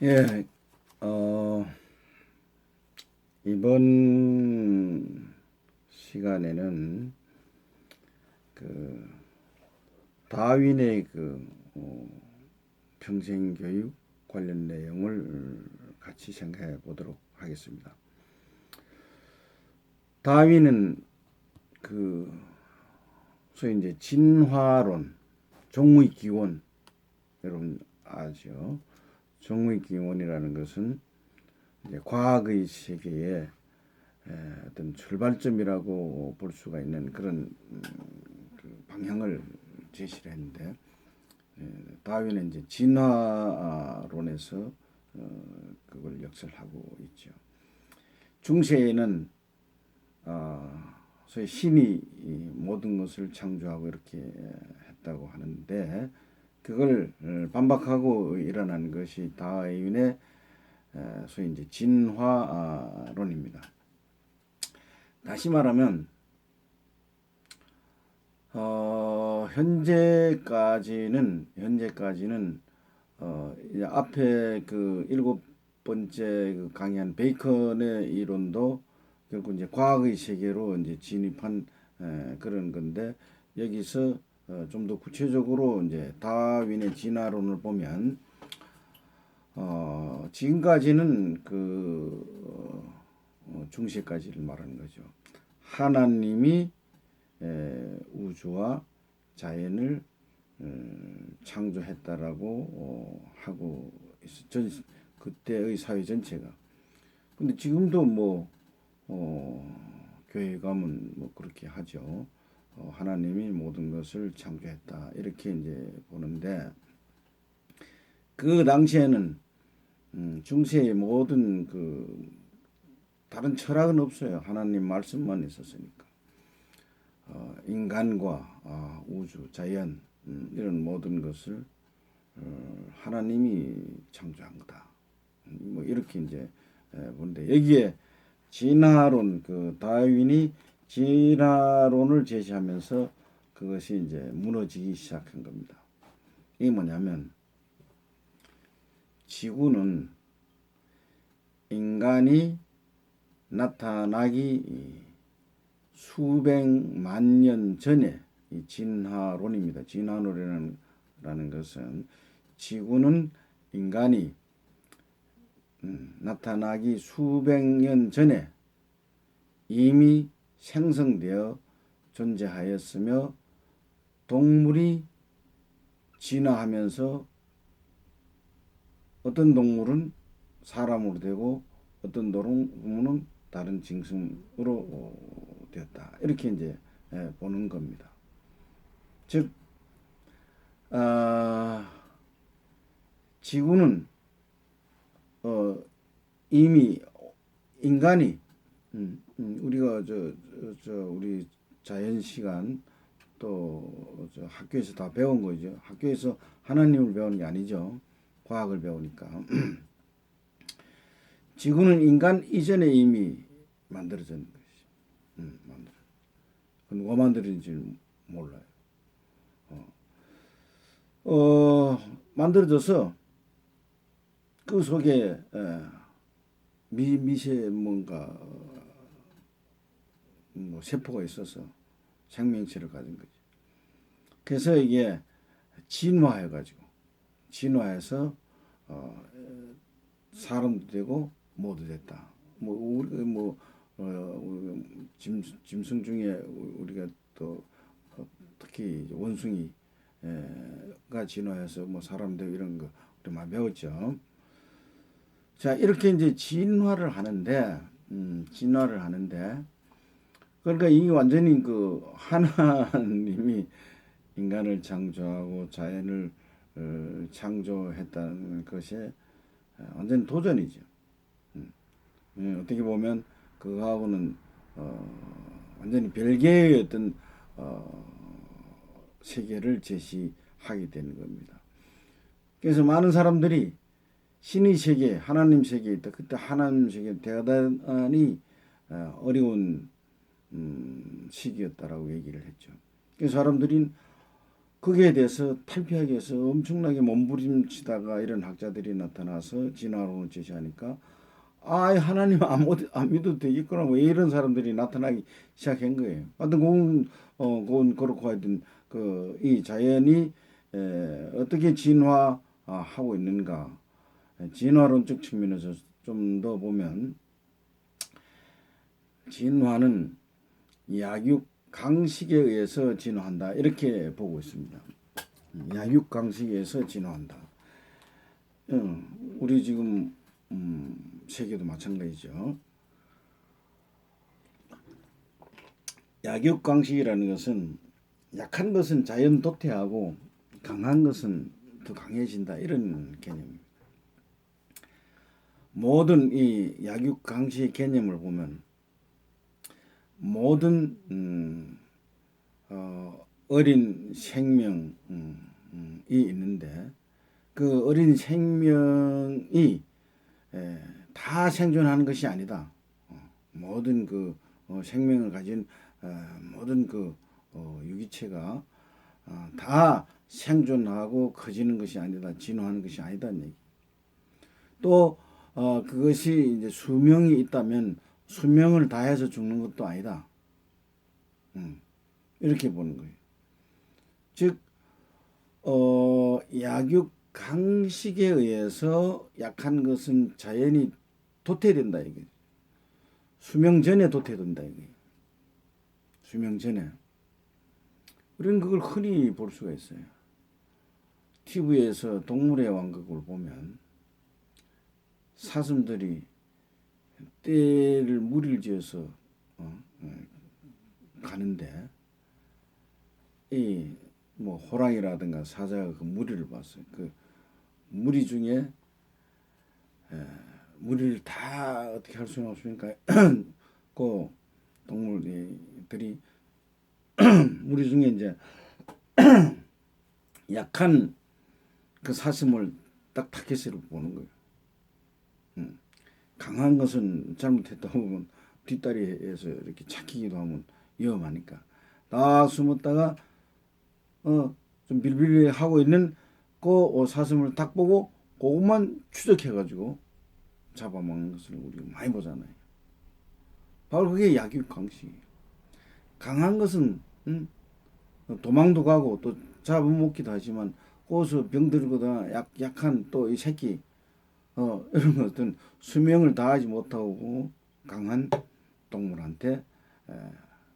예, 어, 이번 시간에는 그 다윈의 평생 교육 관련 내용을 같이 생각해 보도록 하겠습니다. 다윈은 그 소위 이제 진화론, 종의 기원, 여러분 아죠? 종의 기원이라는 것은 이제 과학의 세계에 어떤 출발점이라고 볼 수가 있는 그런 그 방향을 제시를 했는데, 다윈은 이제 진화론에서 그걸 역설하고 있죠. 중세에는 소위 신이 모든 것을 창조하고 이렇게 했다고 하는데, 그걸 반박하고 일어난 것이 다윈의 소위 이제 진화론입니다. 다시 말하면 현재까지는 이제 앞에 그 일곱 번째 그 강의한 베이컨의 이론도 결국 이제 과학의 세계로 이제 진입한 그런 건데, 여기서 좀 더 구체적으로 이제 다윈의 진화론을 보면 지금까지는 중세까지를 말하는 거죠. 하나님이 우주와 자연을 창조했다라고 하고 있어. 그때의 사회 전체가. 근데 지금도 교회 가면 그렇게 하죠. 하나님이 모든 것을 창조했다, 이렇게 이제 보는데, 그 당시에는 중세의 모든 다른 철학은 없어요. 하나님 말씀만 있었으니까. 인간과 우주, 자연, 이런 모든 것을 하나님이 창조한 거다. 이렇게 이제 보는데, 여기에 진화론, 다윈이 진화론을 제시하면서 그것이 이제 무너지기 시작한 겁니다. 이게 뭐냐면, 지구는 인간이 나타나기 수백만 년 전에, 이 진화론입니다. 진화론이라는 것은 지구는 인간이 나타나기 수백 년 전에 이미 생성되어 존재하였으며, 동물이 진화하면서 어떤 동물은 사람으로 되고 어떤 동물은 다른 짐승으로 되었다, 이렇게 이제 보는 겁니다. 즉 지구는 이미 인간이 우리가 우리 자연 시간 또 학교에서 다 배운 거죠. 학교에서 하나님을 배우는 게 아니죠. 과학을 배우니까. 지구는 인간 이전에 이미 만들어진 것이. 누가 만들었는지 몰라요. 만들어져서 그 속에 미세 뭔가 세포가 있어서 생명체를 가진 거죠. 그래서 이게 진화해서 사람도 되고 모두 됐다. 짐승 중에 우리가 또 특히 원숭이가 진화해서 사람 되고 이런 거 우리 많이 배웠죠. 자, 이렇게 이제 진화를 하는데, 그러니까 이 완전히 하나님이 인간을 창조하고 자연을 창조했다는 것이 완전 도전이죠. 어떻게 보면 그거하고는 완전히 별개의 어떤 세계를 제시하게 되는 겁니다. 그래서 많은 사람들이 신의 세계, 하나님 세계에 있다. 그때 하나님 세계 대단히 어려운 시기였다라고 얘기를 했죠. 그래서 사람들이 거기에 대해서 탈피하기 위해서 엄청나게 몸부림치다가 이런 학자들이 나타나서 진화론을 제시하니까 하나님 안 믿어도 되겠구나 왜 이런 사람들이 나타나기 시작한 거예요. 하여튼 그건 그렇고 하여튼 이 자연이 어떻게 진화하고 있는가 진화론적 측면에서 좀 더 보면 진화는 약육 강식에 의해서 진화한다 이렇게 보고 있습니다. 약육 강식에 의해서 진화한다. 우리 지금 세계도 마찬가지죠. 약육 강식이라는 것은 약한 것은 자연 도태하고 강한 것은 더 강해진다 이런 개념입니다. 모든 이 약육 강식의 개념을 보면 모든 어린 생명이 있는데 그 어린 생명이 다 생존하는 것이 아니다. 모든 생명을 가진 모든 유기체가 다 생존하고 커지는 것이 아니다. 진화하는 것이 아니다는 얘기. 또 그것이 이제 수명이 있다면 수명을 다해서 죽는 것도 아니다. 이렇게 보는 거예요. 즉 약육 강식에 의해서 약한 것은 자연이 도태된다 이게. 수명 전에 도태된다 이게. 수명 전에. 우리는 그걸 흔히 볼 수가 있어요. TV에서 동물의 왕국을 보면 사슴들이 떼를 무리를 지어서 가는데 이 뭐 호랑이라든가 사자가 그 무리를 봤어요. 그 무리 중에 무리를 다 어떻게 할 수는 없으니까 그 동물들이 무리 중에 이제 약한 그 사슴을 딱 타겟으로 보는 거예요. 강한 것은 잘못했다 보면 뒷다리에서 이렇게 착히기도 하면 위험하니까 다 숨었다가 좀 빌빌 하고 있는 그 사슴을 딱 보고 그것만 추적해가지고 잡아먹는 것을 우리가 많이 보잖아요. 바로 그게 약육 강식이에요. 강한 것은 도망도 가고 또 잡아먹기도 하지만 거기서 병들거나 약한 또 이 새끼 이런 것들은 수명을 다하지 못하고 강한 동물한테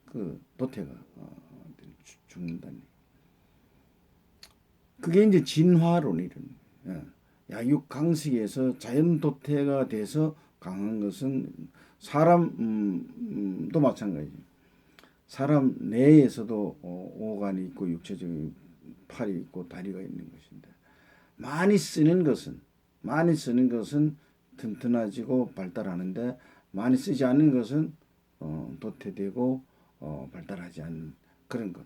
그 도태가 죽는다는 얘기. 그게 이제 진화론이라는 거예요. 약육 강식에서 자연 도태가 돼서 강한 것은 사람도 마찬가지죠. 사람 내에서도 오간이 있고 육체적인 팔이 있고 다리가 있는 것인데 많이 쓰는 것은 튼튼해지고 발달하는데 많이 쓰지 않는 것은 도태되고 발달하지 않는 그런 것.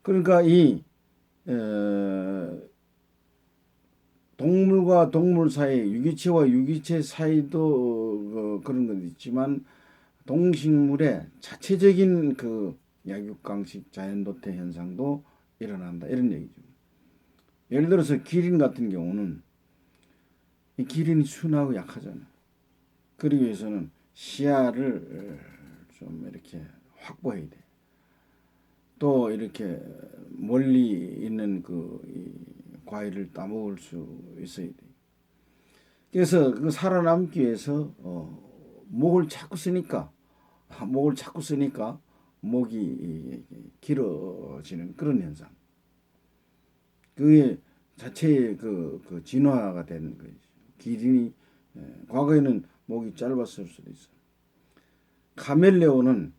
그러니까 이 동물과 동물 사이, 유기체와 유기체 사이도 그런 건 있지만 동식물의 자체적인 그 약육강식 자연도태 현상도 일어난다 이런 얘기죠. 예를 들어서 기린 같은 경우는 이 기린이 순하고 약하잖아요. 그러기 위해서는 시야를 좀 이렇게 확보해야 돼. 또 이렇게 멀리 있는 과일을 따먹을 수 있어야 돼. 그래서 그 살아남기 위해서 목을 자꾸 쓰니까 목이 길어지는 그런 현상. 그게 자체의 그 진화가 되는 거죠. 기린이 과거에는 목이 짧았을 수도 있어. 카멜레온은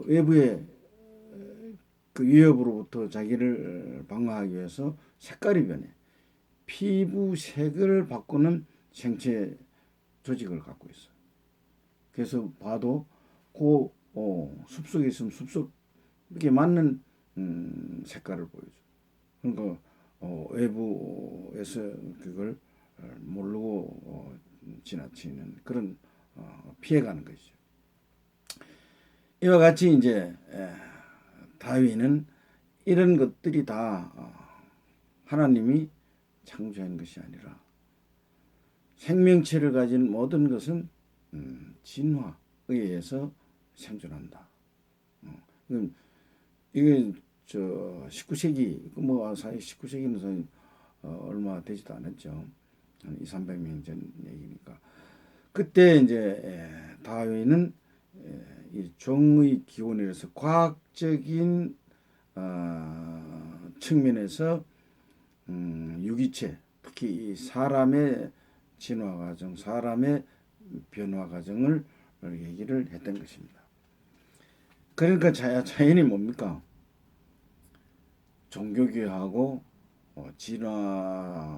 외부의 그 위협으로부터 자기를 방어하기 위해서 색깔이 변해. 피부색을 바꾸는 생체 조직을 갖고 있어. 그래서 봐도 숲속에 있으면 숲속에 맞는 색깔을 보여줘. 그러니까 외부에서 그걸 모르고 지나치는 그런 피해가는 것이죠. 이와 같이 이제 다윈은 이런 것들이 다 하나님이 창조한 것이 아니라 생명체를 가진 모든 것은 진화에 의해서 생존한다. 이게 저 19세기 뭐 사실 19세기는 얼마 되지도 않았죠. 한 200~300년 전 얘기니까. 그때 이제 다윈은 이 종의 기원이라서 과학적인 측면에서 유기체, 특히 이 사람의 진화 과정, 사람의 변화 과정을 얘기를 했던 것입니다. 그러니까 자연이 뭡니까? 종교교하고 진화론하고는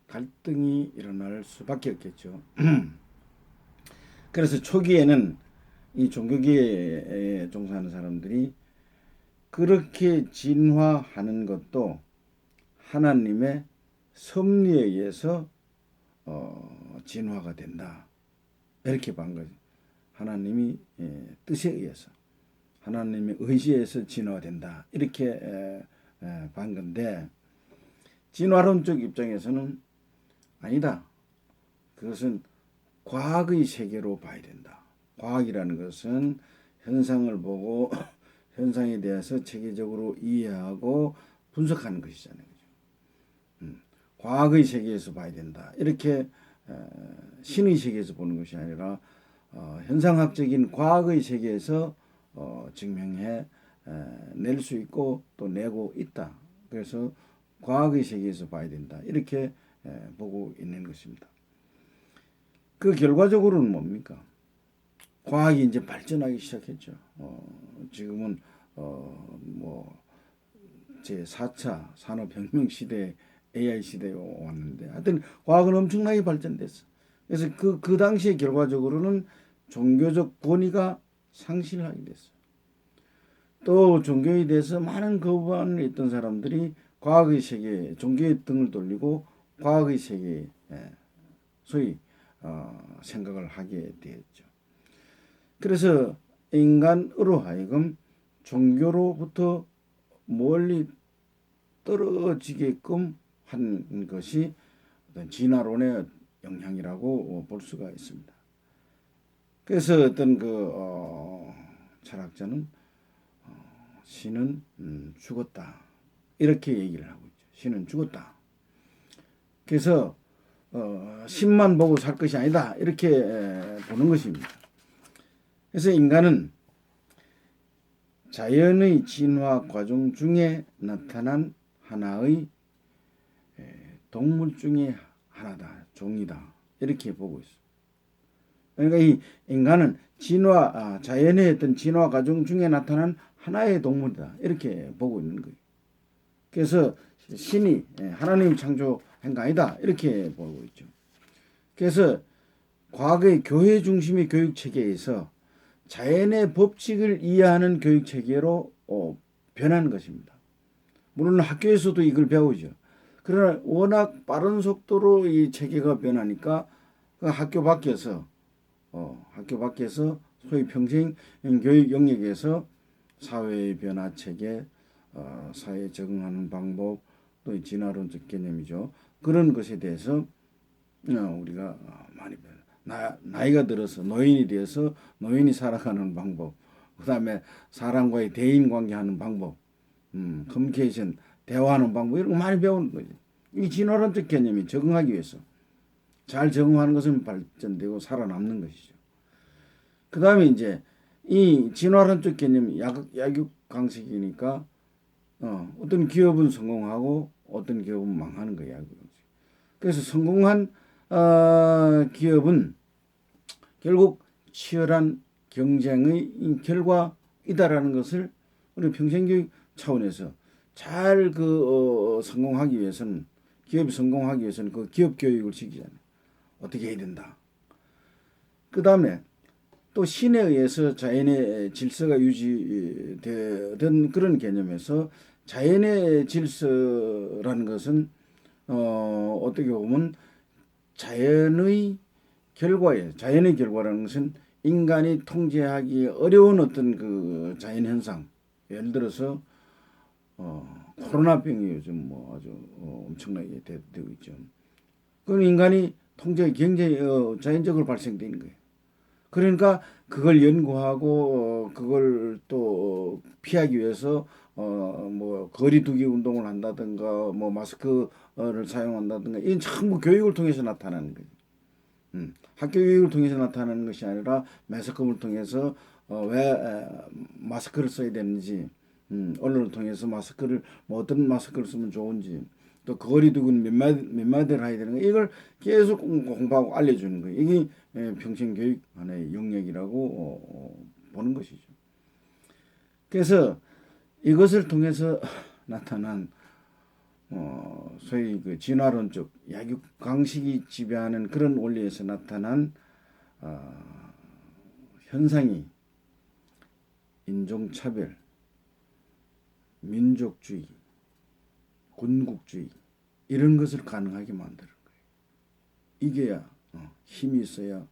갈등이 일어날 수밖에 없겠죠. 그래서 초기에는 이 종교계에 종사하는 사람들이 그렇게 진화하는 것도 하나님의 섭리에 의해서 진화가 된다. 이렇게 본 거죠. 하나님이 뜻에 의해서, 하나님의 의지에서 진화된다. 이렇게 본 건데, 진화론적 입장에서는 아니다. 그것은 과학의 세계로 봐야 된다. 과학이라는 것은 현상을 보고 현상에 대해서 체계적으로 이해하고 분석하는 것이잖아요. 과학의 세계에서 봐야 된다. 이렇게 신의 세계에서 보는 것이 아니라 현상학적인 과학의 세계에서 증명해 낼 수 있고 또 내고 있다. 그래서 과학의 세계에서 봐야 된다. 이렇게 보고 있는 것입니다. 그 결과적으로는 뭡니까? 과학이 이제 발전하기 시작했죠. 지금은 뭐 제4차 산업혁명 시대, AI 시대에 왔는데, 하여튼 과학은 엄청나게 발전됐어. 그래서 그 당시에 결과적으로는 종교적 권위가 상실하게 됐어. 또 종교에 대해서 많은 거부감을 했던 사람들이 과학의 세계에, 종교의 등을 돌리고 과학의 세계에 소위 생각을 하게 되었죠. 그래서 인간으로 하여금 종교로부터 멀리 떨어지게끔 한 것이 어떤 진화론의 영향이라고 볼 수가 있습니다. 그래서 어떤 철학자는 신은 죽었다. 이렇게 얘기를 하고 있죠. 신은 죽었다. 그래서 신만 보고 살 것이 아니다. 이렇게 보는 것입니다. 그래서 인간은 자연의 진화 과정 중에 나타난 하나의 동물 중에 하나다. 종이다. 이렇게 보고 있어요. 그러니까 이 인간은 자연의 어떤 진화 과정 중에 나타난 하나의 동물이다. 이렇게 보고 있는 거예요. 그래서 신이 하나님 창조한 거 아니다. 이렇게 보고 있죠. 그래서 과거의 교회 중심의 교육 체계에서 자연의 법칙을 이해하는 교육 체계로 변한 것입니다. 물론 학교에서도 이걸 배우죠. 그러나 워낙 빠른 속도로 이 체계가 변하니까 학교 밖에서 소위 평생 교육 영역에서 사회의 변화 체계, 사회에 적응하는 방법, 또 진화론적 개념이죠. 그런 것에 대해서 우리가 많이 나이가 들어서 노인이 되어서 노인이 살아가는 방법, 그 다음에 사람과의 대인관계하는 방법, 커뮤니케이션, 대화하는 방법, 이런 거 많이 배우는 거죠. 이 진화론적 개념이 적응하기 위해서 잘 적응하는 것은 발전되고 살아남는 것이죠. 그 다음에 이제 이 진화론적 개념이 약육강식이니까 어떤 기업은 성공하고 어떤 기업은 망하는 거예요. 그래서 성공한 기업은 결국 치열한 경쟁의 결과이다라는 것을 우리 평생교육 차원에서 잘 성공하기 위해서는, 기업이 성공하기 위해서는 그 기업 교육을 시키잖아요. 어떻게 해야 된다. 그 다음에 또 신에 의해서 자연의 질서가 유지되던 그런 개념에서 자연의 질서라는 것은 어떻게 보면 자연의 결과라는 것은 인간이 통제하기 어려운 어떤 그 자연 현상, 예를 들어서 코로나병이 요즘 뭐 아주 엄청나게 되고 있죠. 그건 인간이 통제 굉장히 자연적으로 발생되는 거예요. 그러니까 그걸 연구하고 그걸 또 피하기 위해서 뭐 거리두기 운동을 한다든가 뭐 마스크를 사용한다든가 이건 전부 교육을 통해서 나타나는 거예요. 학교 교육을 통해서 나타나는 것이 아니라 매스컴을 통해서 왜 마스크를 써야 되는지, 언론을 통해서 마스크를 뭐 어떤 마스크를 쓰면 좋은지, 또 거리두기는 몇 마디를 해야 되는 거 이걸 계속 공부하고 알려주는 거예요. 이게 평생 교육 하나의 영역이라고 보는 것이죠. 그래서 이것을 통해서 나타난 소위 그 진화론적 약육강식이 지배하는 그런 원리에서 나타난 현상이 인종차별, 민족주의, 군국주의 이런 것을 가능하게 만드는 거예요. 이게야 힘이 있어야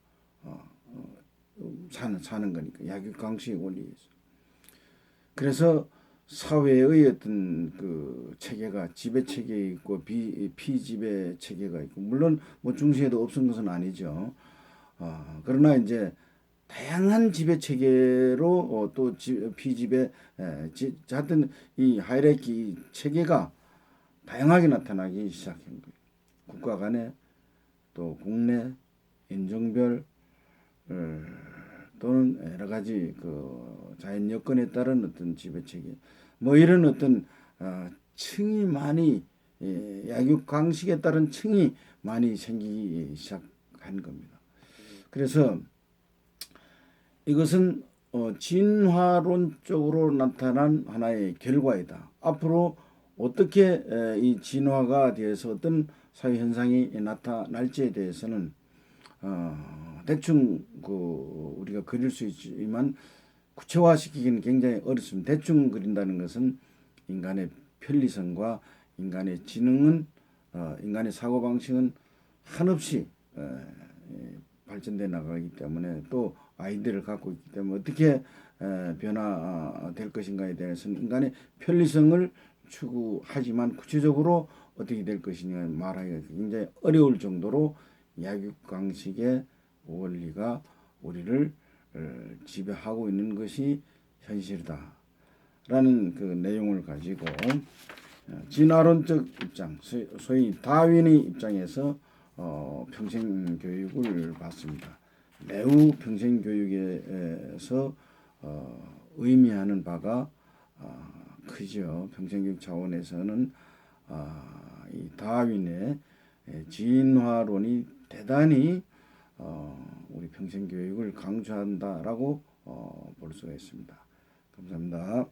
사는 거니까 약육강식의 원리에서. 그래서 사회의 어떤 그 체계가 지배 체계 있고 피지배 체계가 있고 물론 뭐 중세에도 없은 것은 아니죠. 그러나 이제 다양한 지배 체계로 또 피지배 하여튼 이 하이라키 체계가 다양하게 나타나기 시작한 거예요. 국가 간에 또 국내 인종별 또는 여러 가지 그 자연 여건에 따른 어떤 지배 체계 뭐 이런 어떤 층이 많이 약육강식에 따른 층이 많이 생기기 시작한 겁니다. 그래서 이것은 진화론적으로 나타난 하나의 결과이다. 앞으로 어떻게 이 진화가 되어서 어떤 사회 현상이 나타날지에 대해서는 대충 그 우리가 그릴 수 있지만 구체화시키기는 굉장히 어렵습니다. 대충 그린다는 것은 인간의 편리성과 인간의 지능은 인간의 사고 방식은 한없이 발전돼 나가기 때문에 또 아이디어를 갖고 있기 때문에 어떻게 변화될 것인가에 대해서는 인간의 편리성을 추구하지만 구체적으로 어떻게 될 것이냐 말하기가 굉장히 어려울 정도로 약육강식의 원리가 우리를 지배하고 있는 것이 현실이다 라는 그 내용을 가지고 진화론적 입장, 소위 다윈의 입장에서 평생교육을 받습니다. 매우 평생교육에서 의미하는 바가 크죠. 평생교육 차원에서는 이 다윈의 진화론이 대단히 우리 평생교육을 강조한다라고 볼 수가 있습니다. 감사합니다.